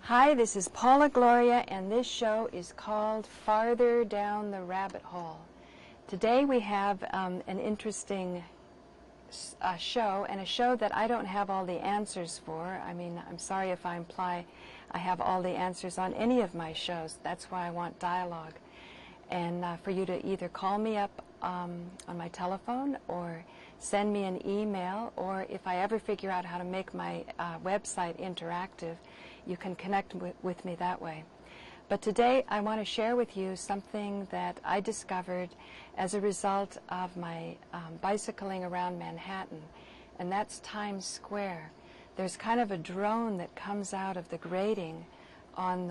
Hi, this is Paula Gloria, and this show is called Farther Down the Rabbit Hole. Today we have an interesting show, and a show that I don't have all the answers for. I mean, I'm sorry if I imply I have all the answers on any of my shows. That's why I want dialogue. And for you to either call me up on my telephone or send me an email, or if I ever figure out how to make my website interactive, you can connect with me that way. But today I want to share with you something that I discovered as a result of my bicycling around Manhattan, and that's Times Square. There's kind of a drone that comes out of the grating on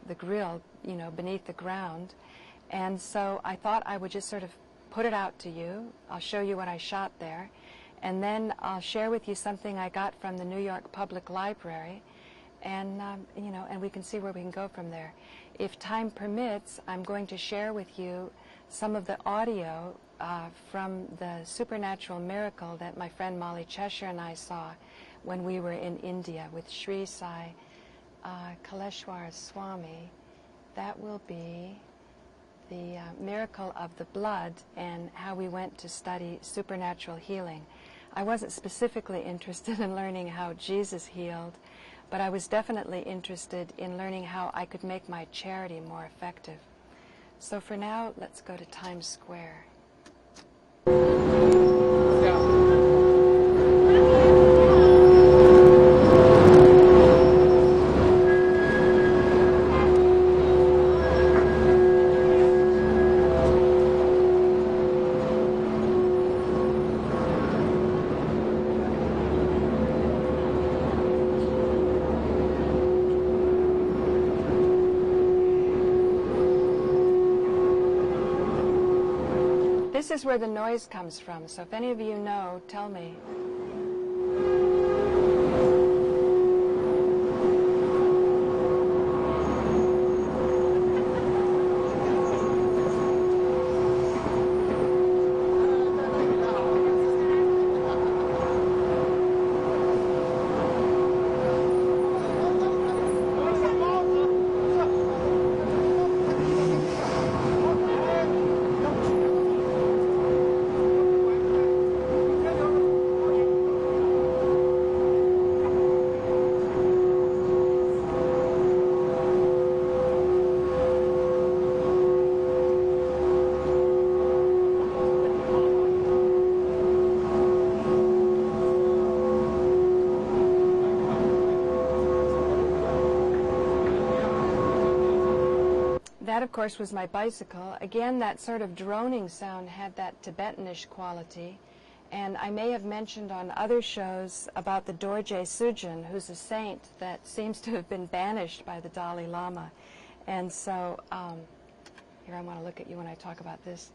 the grill, you know, beneath the ground. And so I thought I would just sort of put it out to you. I'll show you what I shot there. And then I'll share with you something I got from the New York Public Library. And, you know, and we can see where we can go from there. If time permits, I'm going to share with you some of the audio from the supernatural miracle that my friend Molly Cheshire and I saw when we were in India with Sri Sai Kaleshwara Swami. That will be the miracle of the blood and how we went to study supernatural healing. I wasn't specifically interested in learning how Jesus healed, but I was definitely interested in learning how I could make my charity more effective. So for now, let's go to Times Square. This is where the noise comes from, so if any of you know, tell me. That, of course, was my bicycle. Again, that sort of droning sound had that Tibetanish quality. And I may have mentioned on other shows about the Dorje Sujin, who's a saint that seems to have been banished by the Dalai Lama. And so, here I want to look at you when I talk about this.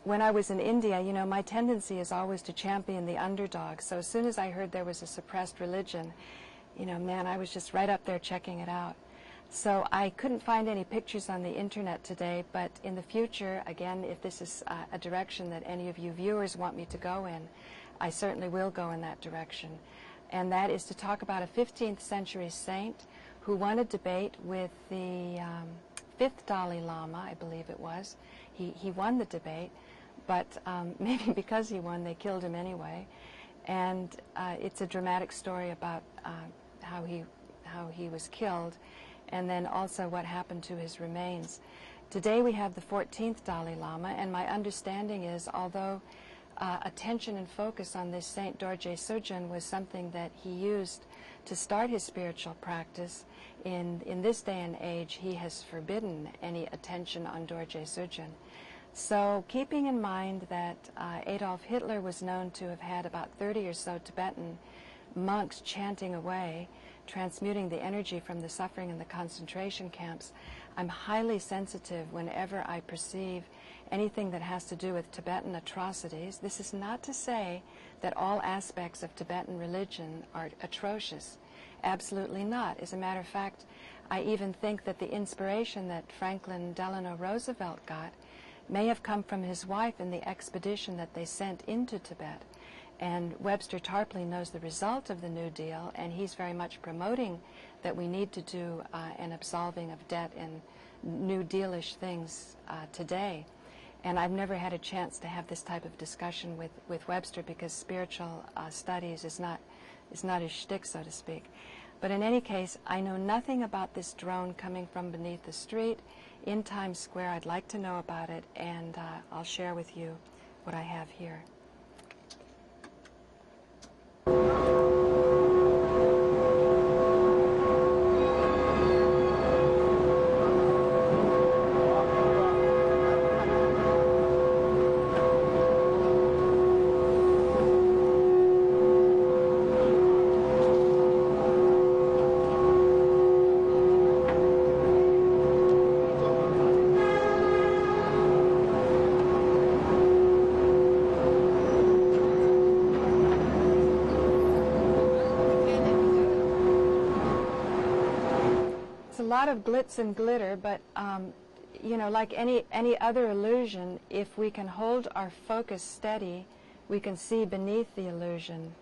When I was in India, you know, my tendency is always to champion the underdog. So as soon as I heard there was a suppressed religion, you know, man, I was just right up there checking it out. So I couldn't find any pictures on the internet today, but in the future, again, if this is a direction that any of you viewers want me to go in, I certainly will go in that direction. And that is to talk about a 15th century saint who won a debate with the 5th Dalai Lama, I believe it was. He won the debate, but maybe because he won, they killed him anyway. And it's a dramatic story about how he was killed, and then also what happened to his remains. Today we have the 14th Dalai Lama, and my understanding is, although attention and focus on this Saint Dorje Sujin was something that he used to start his spiritual practice, in this day and age he has forbidden any attention on Dorje Sujin. So keeping in mind that Adolf Hitler was known to have had about 30 or so Tibetan monks chanting away, transmuting the energy from the suffering in the concentration camps, I'm highly sensitive whenever I perceive anything that has to do with Tibetan atrocities. This is not to say that all aspects of Tibetan religion are atrocious. Absolutely not. As a matter of fact, I even think that the inspiration that Franklin Delano Roosevelt got may have come from his wife in the expedition that they sent into Tibet. And Webster Tarpley knows the result of the New Deal, and he's very much promoting that we need to do an absolving of debt and New Deal-ish things today. And I've never had a chance to have this type of discussion with Webster because spiritual studies is not his shtick, so to speak. But in any case, I know nothing about this drone coming from beneath the street in Times Square. I'd like to know about it, and I'll share with you what I have here. A lot of glitz and glitter, but you know, like any other illusion, if we can hold our focus steady, we can see beneath the illusion.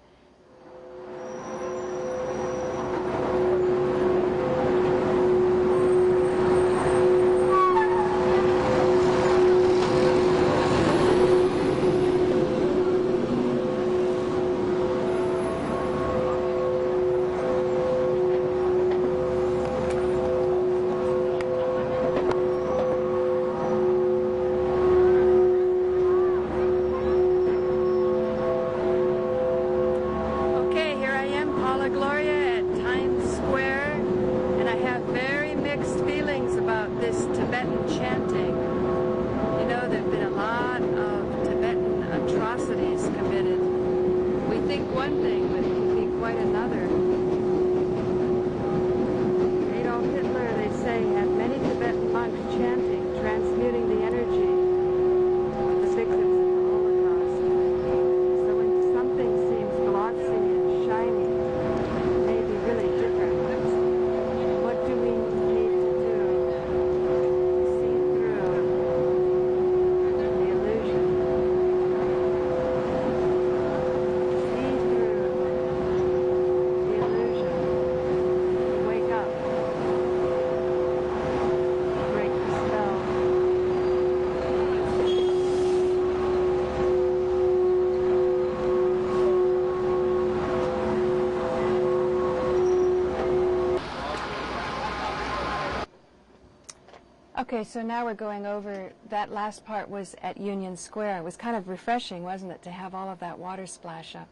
Okay, so now we're going over, that last part was at Union Square. It was kind of refreshing, wasn't it, to have all of that water splash up.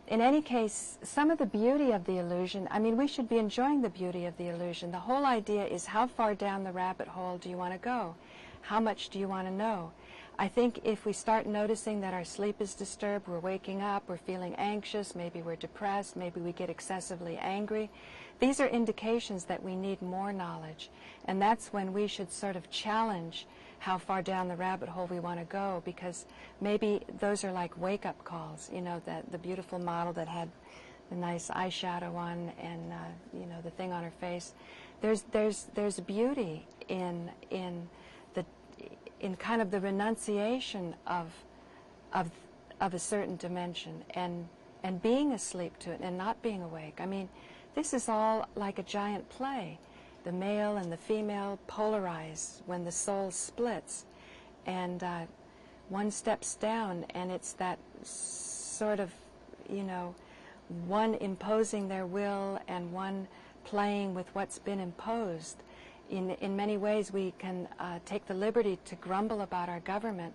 In any case, some of the beauty of the illusion, I mean, we should be enjoying the beauty of the illusion. The whole idea is how far down the rabbit hole do you want to go? How much do you want to know? I think if we start noticing that our sleep is disturbed, we're waking up, we're feeling anxious, maybe we're depressed, maybe we get excessively angry, these are indications that we need more knowledge. And that's when we should sort of challenge how far down the rabbit hole we want to go, because maybe those are like wake-up calls, you know, the beautiful model that had the nice eyeshadow on and, you know, the thing on her face. There's beauty in kind of the renunciation of a certain dimension and being asleep to it and not being awake. I mean, this is all like a giant play. The male and the female polarize when the soul splits, and one steps down, and it's that sort of, you know, one imposing their will and one playing with what's been imposed. In many ways, we can take the liberty to grumble about our government,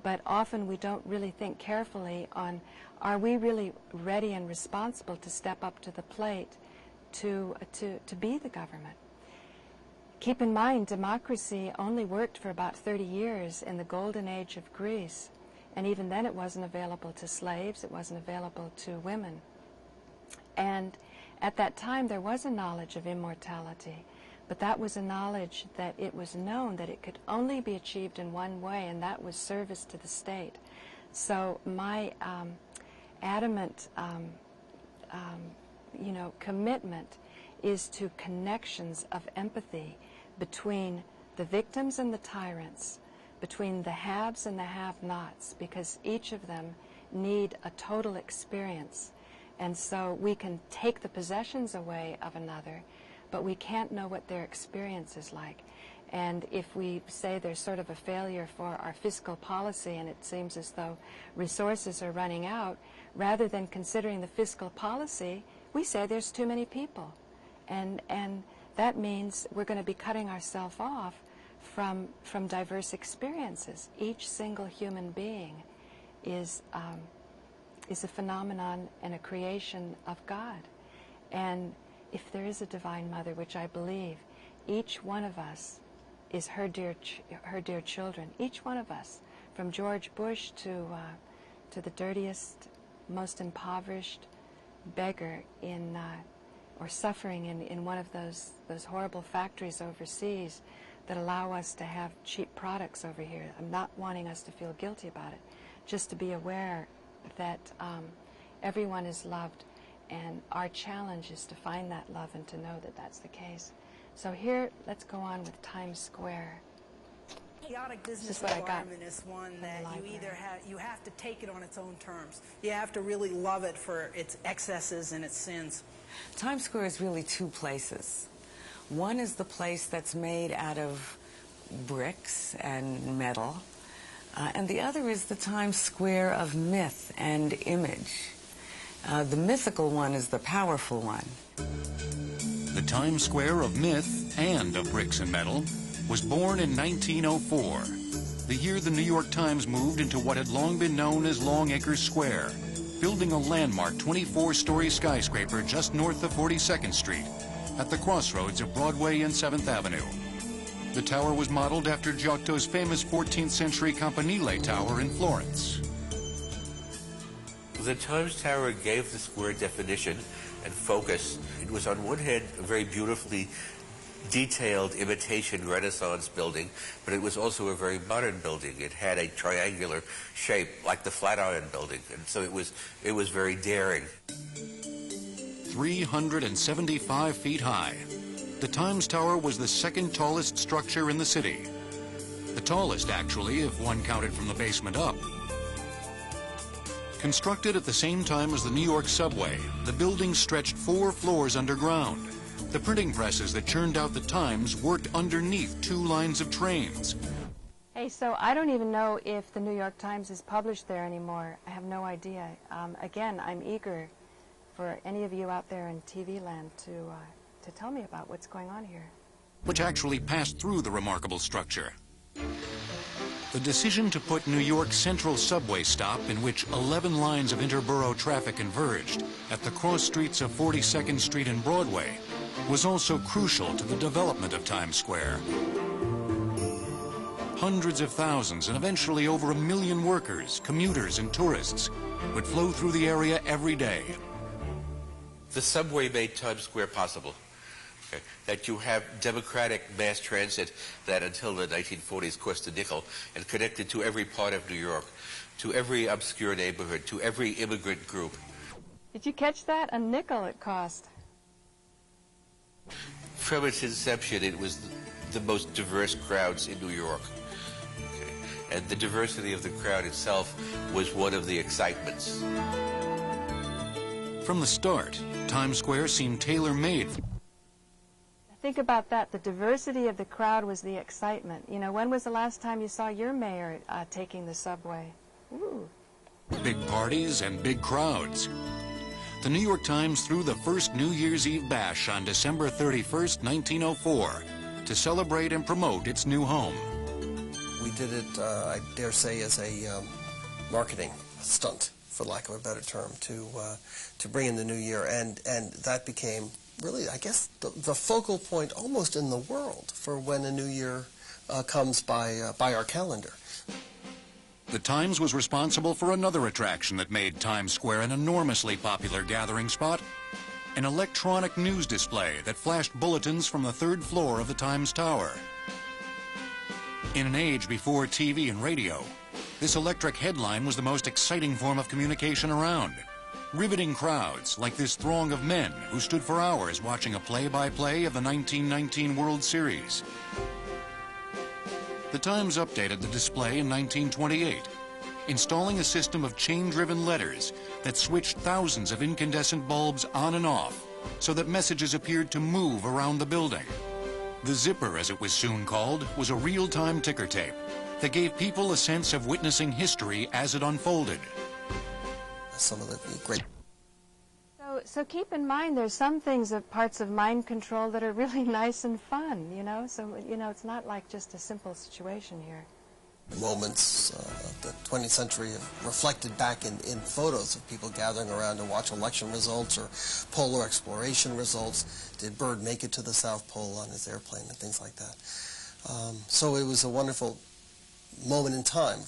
but often we don't really think carefully on, are we really ready and responsible to step up to the plate to be the government? Keep in mind, democracy only worked for about 30 years in the golden age of Greece, and even then it wasn't available to slaves, it wasn't available to women. And at that time there was a knowledge of immortality, but that was a knowledge that it was known that it could only be achieved in one way, and that was service to the state. So my adamant you know, commitment is to connections of empathy between the victims and the tyrants, between the haves and the have-nots, because each of them need a total experience. And so we can take the possessions away of another, but we can't know what their experience is like. And if we say there's sort of a failure for our fiscal policy and it seems as though resources are running out, rather than considering the fiscal policy, we say there's too many people. And that means we're going to be cutting ourselves off from diverse experiences. Each single human being is a phenomenon and a creation of God. And if there is a Divine Mother, which I believe, each one of us is her dear children. Each one of us, from George Bush to the dirtiest, most impoverished beggar or suffering in one of those horrible factories overseas that allow us to have cheap products over here. I'm not wanting us to feel guilty about it, just to be aware that everyone is loved, and our challenge is to find that love and to know that that's the case. So here, let's go on with Times Square. Chaotic business environment is one that you have to take it on its own terms. You have to really love it for its excesses and its sins. Times Square is really two places. One is the place that's made out of bricks and metal, and the other is the Times Square of myth and image. The mythical one is the powerful one. The Times Square of myth and of bricks and metal was born in 1904, the year the New York Times moved into what had long been known as Longacre Square, building a landmark 24-story skyscraper just north of 42nd Street, at the crossroads of Broadway and 7th Avenue. The tower was modeled after Giotto's famous 14th century Campanile Tower in Florence. The Times Tower gave the square definition and focus. It was on one hand a very beautifully detailed imitation Renaissance building, but it was also a very modern building. It had a triangular shape like the Flatiron Building, and so it was very daring. 375 feet high, the Times Tower was the second tallest structure in the city. The tallest, actually, if one counted from the basement up. Constructed at the same time as the New York subway, the building stretched 4 floors underground. The printing presses that churned out the Times worked underneath 2 lines of trains. Hey, so I don't even know if the New York Times is published there anymore. I have no idea. Again, I'm eager for any of you out there in TV land to tell me about what's going on here. Which actually passed through the remarkable structure. The decision to put New York's central subway stop, in which 11 lines of interborough traffic converged at the cross streets of 42nd Street and Broadway, was also crucial to the development of Times Square. Hundreds of thousands and eventually over 1 million workers, commuters, and tourists would flow through the area every day. The subway made Times Square possible. That you have democratic mass transit that until the 1940s cost a nickel and connected to every part of New York, to every obscure neighborhood, to every immigrant group. Did you catch that? A nickel it cost. From its inception, it was the most diverse crowds in New York. And the diversity of the crowd itself was one of the excitements. From the start, Times Square seemed tailor-made. Think about that. The diversity of the crowd was the excitement. You know, when was the last time you saw your mayor taking the subway? Ooh. Big parties and big crowds. The New York Times threw the first New Year's Eve bash on December 31st, 1904, to celebrate and promote its new home. We did it, I dare say, as a marketing stunt, for lack of a better term, to bring in the new year, and that became really, I guess, the focal point almost in the world for when a new year comes by our calendar. The Times was responsible for another attraction that made Times Square an enormously popular gathering spot, an electronic news display that flashed bulletins from the 3rd floor of the Times Tower. In an age before TV and radio, this electric headline was the most exciting form of communication around. Riveting crowds, like this throng of men who stood for hours watching a play-by-play of the 1919 World Series. The Times updated the display in 1928, installing a system of chain-driven letters that switched thousands of incandescent bulbs on and off so that messages appeared to move around the building. The Zipper, as it was soon called, was a real-time ticker tape that gave people a sense of witnessing history as it unfolded. Some of the great... So keep in mind there's some things, parts of mind control that are really nice and fun, you know? So, you know, it's not like just a simple situation here. Moments of the 20th century reflected back in photos of people gathering around to watch election results or polar exploration results. Did Byrd make it to the South Pole on his airplane and things like that. So it was a wonderful moment in time.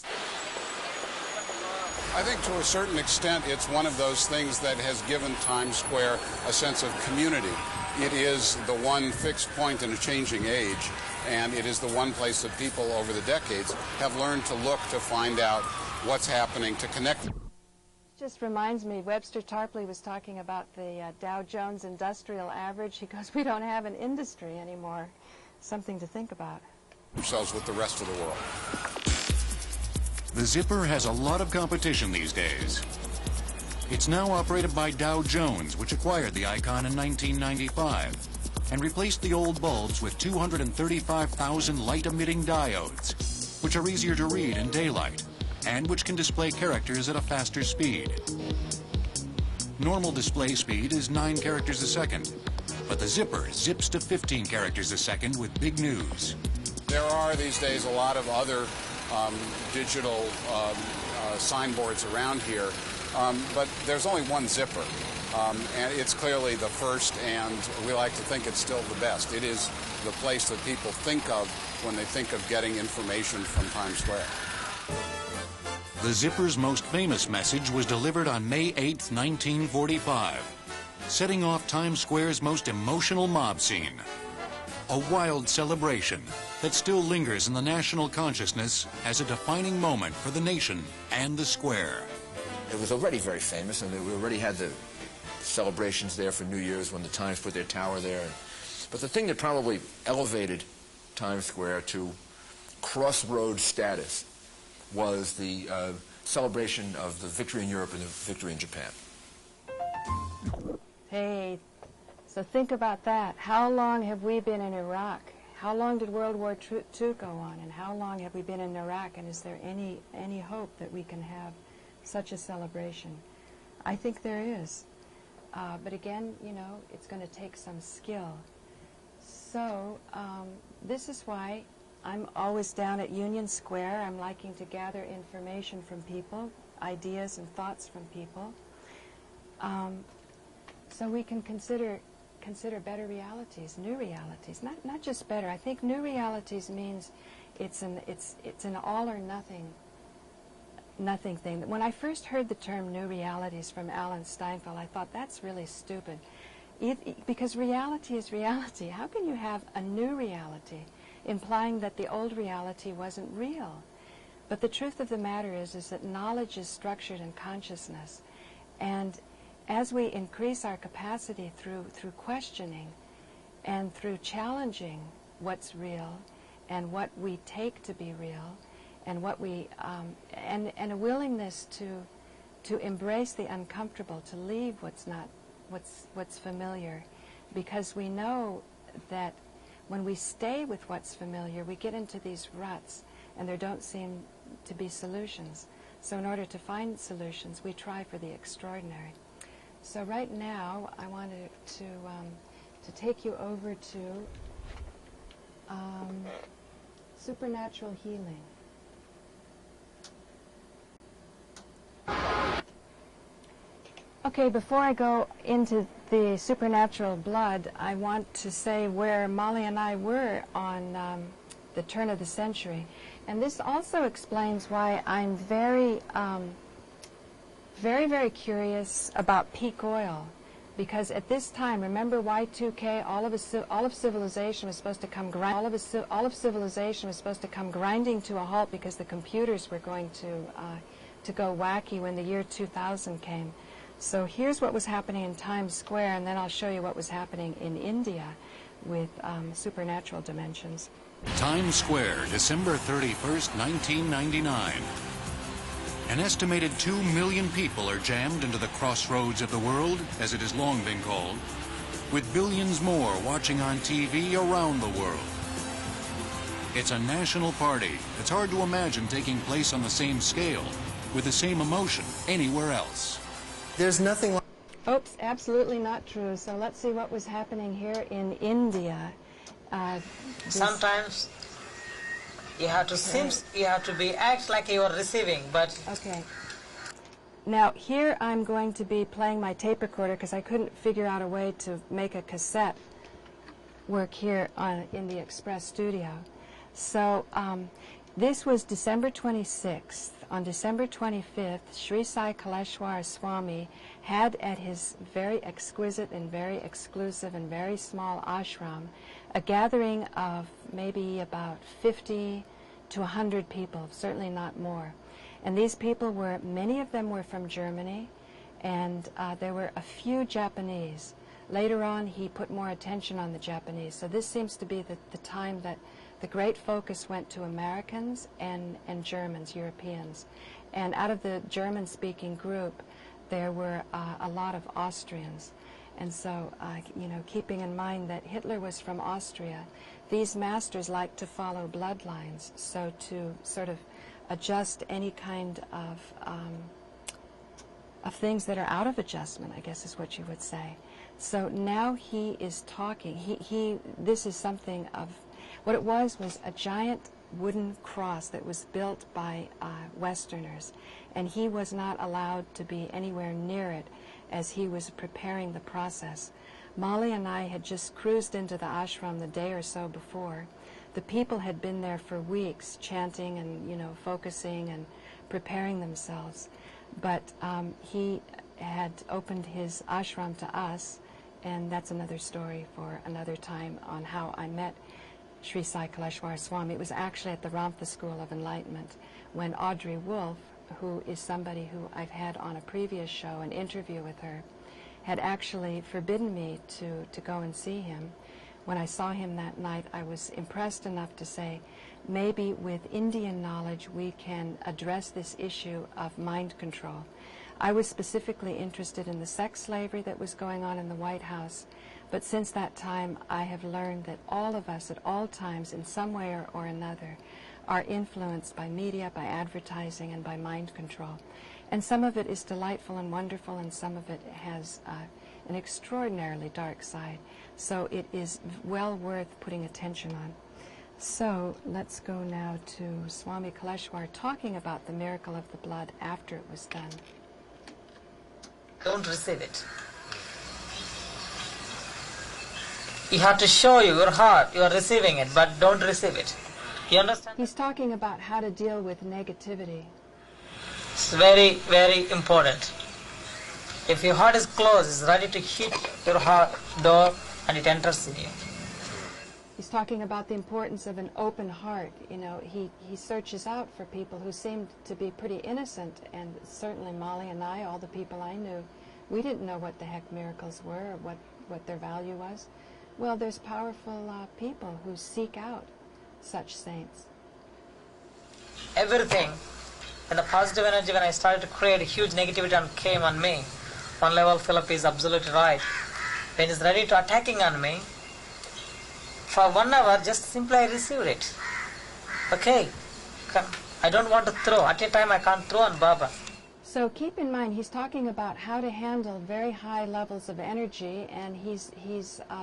I think to a certain extent it's one of those things that has given Times Square a sense of community. It is the one fixed point in a changing age, and it is the one place that people over the decades have learned to look to find out what's happening, to connect. Just reminds me, Webster Tarpley was talking about the Dow Jones Industrial Average. He goes, we don't have an industry anymore. Something to think about. Themselves with the rest of the world. The Zipper has a lot of competition these days. It's now operated by Dow Jones, which acquired the icon in 1995 and replaced the old bulbs with 235,000 light-emitting diodes, which are easier to read in daylight and which can display characters at a faster speed. Normal display speed is 9 characters a second, but the Zipper zips to 15 characters a second with big news. There are these days a lot of other digital signboards around here, but there's only one Zipper, and it's clearly the first, and we like to think it's still the best. It is the place that people think of when they think of getting information from Times Square. The Zipper's most famous message was delivered on May 8, 1945, setting off Times Square's most emotional mob scene. A wild celebration that still lingers in the national consciousness as a defining moment for the nation and the square. It was already very famous, and we already had the celebrations there for New Year's when the Times put their tower there. But the thing that probably elevated Times Square to crossroads status was the celebration of the victory in Europe and the victory in Japan. Hey, so think about that. How long have we been in Iraq? How long did World War II go on? And how long have we been in Iraq? And is there any hope that we can have such a celebration? I think there is. But again, you know, it's going to take some skill. So this is why I'm always down at Union Square. I'm liking to gather information from people, ideas and thoughts from people, so we can consider better realities, new realities. Not just better. I think new realities means it's an all or nothing thing. When I first heard the term new realities from Alan Steinfeld, I thought that's really stupid. Because reality is reality. How can you have a new reality implying that the old reality wasn't real? But the truth of the matter is that knowledge is structured in consciousness. And as we increase our capacity through questioning and through challenging what's real and what we take to be real, and what we and a willingness to embrace the uncomfortable, to leave what's familiar, because we know that when we stay with what's familiar, we get into these ruts, and there don't seem to be solutions. So in order to find solutions, we try for the extraordinary. So right now, I wanted to take you over to supernatural healing. Okay, before I go into the supernatural blood, I want to say where Molly and I were on the turn of the century. And this also explains why I'm very, very curious about peak oil. Because at this time, remember Y2K, all of civilization was supposed to come all of civilization was supposed to come grinding to a halt because the computers were going to go wacky when the year 2000 came. So here's what was happening in Times Square, and then I'll show you what was happening in India with supernatural dimensions. Times Square, December 31st, 1999. An estimated 2 million people are jammed into the crossroads of the world, as it has long been called, with billions more watching on TV around the world. It's a national party that's hard to imagine taking place on the same scale, with the same emotion anywhere else. There's nothing like... Oops, absolutely not true. So let's see what was happening here in India. Sometimes you have to act like you are receiving, but... Okay. Now here I'm going to be playing my tape recorder because I couldn't figure out a way to make a cassette work here in the Express studio. So this was December 26th. On December 25th, Sri Sai Kaleshwar Swami had at his very exquisite and very exclusive and very small ashram a gathering of maybe about 50 to 100 people, certainly not more. And these people were, many of them were from Germany, and there were a few Japanese. Later on, he put more attention on the Japanese. So this seems to be the time that the great focus went to Americans and Germans, Europeans. And out of the German-speaking group, there were a lot of Austrians. And so, you know, keeping in mind that Hitler was from Austria, these masters liked to follow bloodlines. So to sort of adjust any kind of things that are out of adjustment, I guess is what you would say. So now he is talking. This is something of... What it was a giant wooden cross that was built by Westerners, and he was not allowed to be anywhere near it as he was preparing the process. Molly and I had just cruised into the ashram the day or so before. The people had been there for weeks, chanting and, you know, focusing and preparing themselves. But he had opened his ashram to us, and that's another story for another time on how I met Sri Sai Kaleshwar Swami. It was actually at the Ramtha School of Enlightenment when Audrey Wolfe, who is somebody who I've had on a previous show, an interview with her, had actually forbidden me to go and see him. When I saw him that night, I was impressed enough to say, maybe with Indian knowledge we can address this issue of mind control. I was specifically interested in the sex slavery that was going on in the White House, but since that time I have learned that all of us at all times in some way or another are influenced by media, by advertising, and by mind control. And some of it is delightful and wonderful, and some of it has an extraordinarily dark side. So it is well worth putting attention on. So let's go now to Swami Kaleshwar talking about the miracle of the blood after it was done. Don't receive it. You have to show your heart you are receiving it, but don't receive it. You understand? He's talking about how to deal with negativity. It's very, very important. If your heart is closed, it's ready to hit your heart door and it enters in you. He's talking about the importance of an open heart. You know, he searches out for people who seemed to be pretty innocent, and certainly Molly and I, all the people I knew, we didn't know what the heck miracles were or what their value was. Well, there's powerful people who seek out such saints. Everything, and the positive energy, when I started to create, a huge negativity came on me. One level, Philip is absolutely right. When it's ready to attacking on me, for 1 hour, just simply I received it. Okay, I don't want to throw. At a time I can't throw on Baba. So keep in mind, he's talking about how to handle very high levels of energy, and he's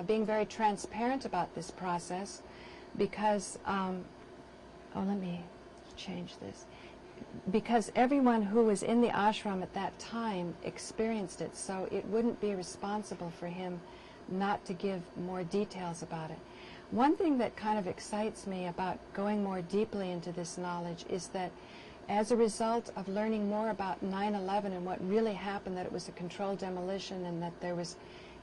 being very transparent about this process because, let me change this. Because everyone who was in the ashram at that time experienced it, so it wouldn't be responsible for him not to give more details about it. One thing that kind of excites me about going more deeply into this knowledge is that as a result of learning more about 9/11 and what really happened, that it was a controlled demolition and that there was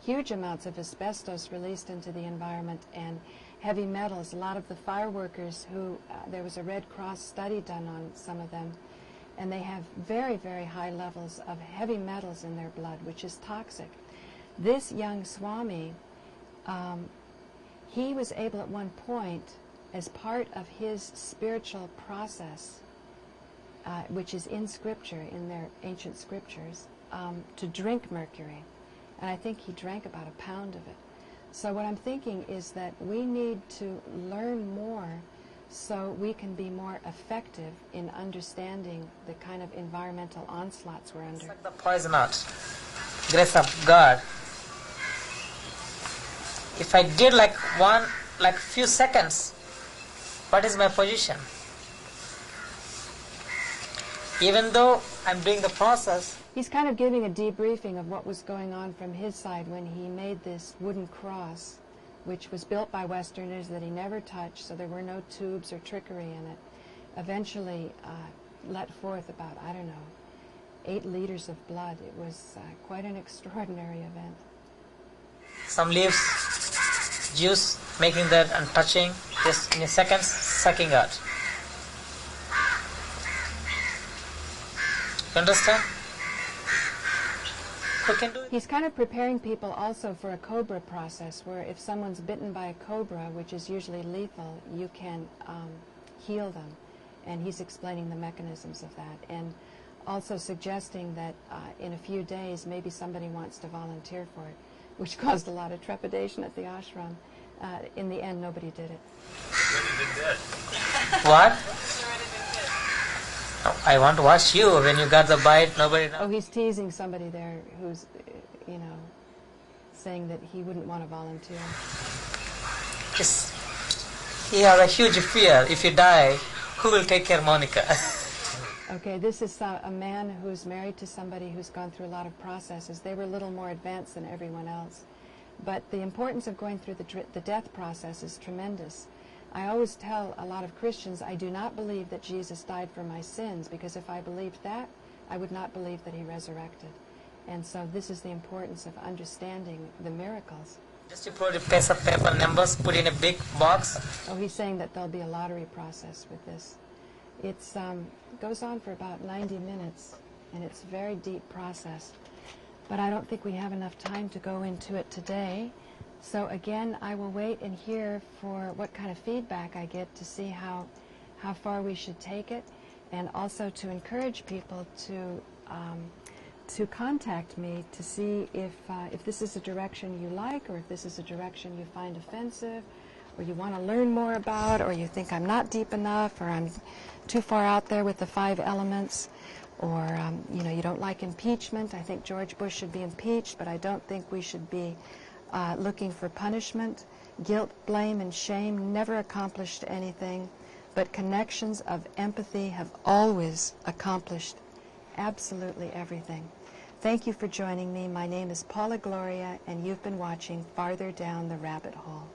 huge amounts of asbestos released into the environment and heavy metals. A lot of the fire workers who, there was a Red Cross study done on some of them, and they have very, very high levels of heavy metals in their blood, which is toxic. This young Swami, he was able at one point, as part of his spiritual process, which is in Scripture, in their ancient scriptures, to drink mercury. And I think he drank about a pound of it. So what I'm thinking is that we need to learn more so we can be more effective in understanding the kind of environmental onslaughts we're under. Suck the poison out. Grace of God. If I did like few seconds, what is my position? Even though I'm doing the process. He's kind of giving a debriefing of what was going on from his side when he made this wooden cross, which was built by Westerners that he never touched, so there were no tubes or trickery in it. Eventually let forth about, I don't know, 8 liters of blood. It was quite an extraordinary event. Some leaves, juice, making that and touching, just in a second, sucking out. You understand? Who can do it? He's kind of preparing people also for a cobra process, where if someone's bitten by a cobra, which is usually lethal, you can heal them. And he's explaining the mechanisms of that. And also suggesting that in a few days, maybe somebody wants to volunteer for it, which caused a lot of trepidation at the ashram. In the end, nobody did it. What? I want to watch you when you got the bite. Nobody knows. Oh, he's teasing somebody there who's, you know, saying that he wouldn't want to volunteer. Yes. He has a huge fear. If you die, who will take care of Monica? Okay, this is a man who's married to somebody who's gone through a lot of processes. They were a little more advanced than everyone else. But the importance of going through the death process is tremendous. I always tell a lot of Christians, I do not believe that Jesus died for my sins, because if I believed that, I would not believe that he resurrected. And so this is the importance of understanding the miracles. Just to put a piece of paper, numbers, put in a big box. Oh, he's saying that there'll be a lottery process with this. It goes on for about 90 minutes, and it's a very deep process. But I don't think we have enough time to go into it today. So again, I will wait and hear for what kind of feedback I get to see how far we should take it, and also to encourage people to contact me to see if this is a direction you like, or if this is a direction you find offensive, or you want to learn more about, or you think I'm not deep enough, or I'm too far out there with the 5 elements, or you know, you don't like impeachment. I think George Bush should be impeached, but I don't think we should be looking for punishment. Guilt, blame, and shame never accomplished anything, but connections of empathy have always accomplished absolutely everything. Thank you for joining me. My name is Paula Gloria, and you've been watching Farther Down the Rabbit Hole.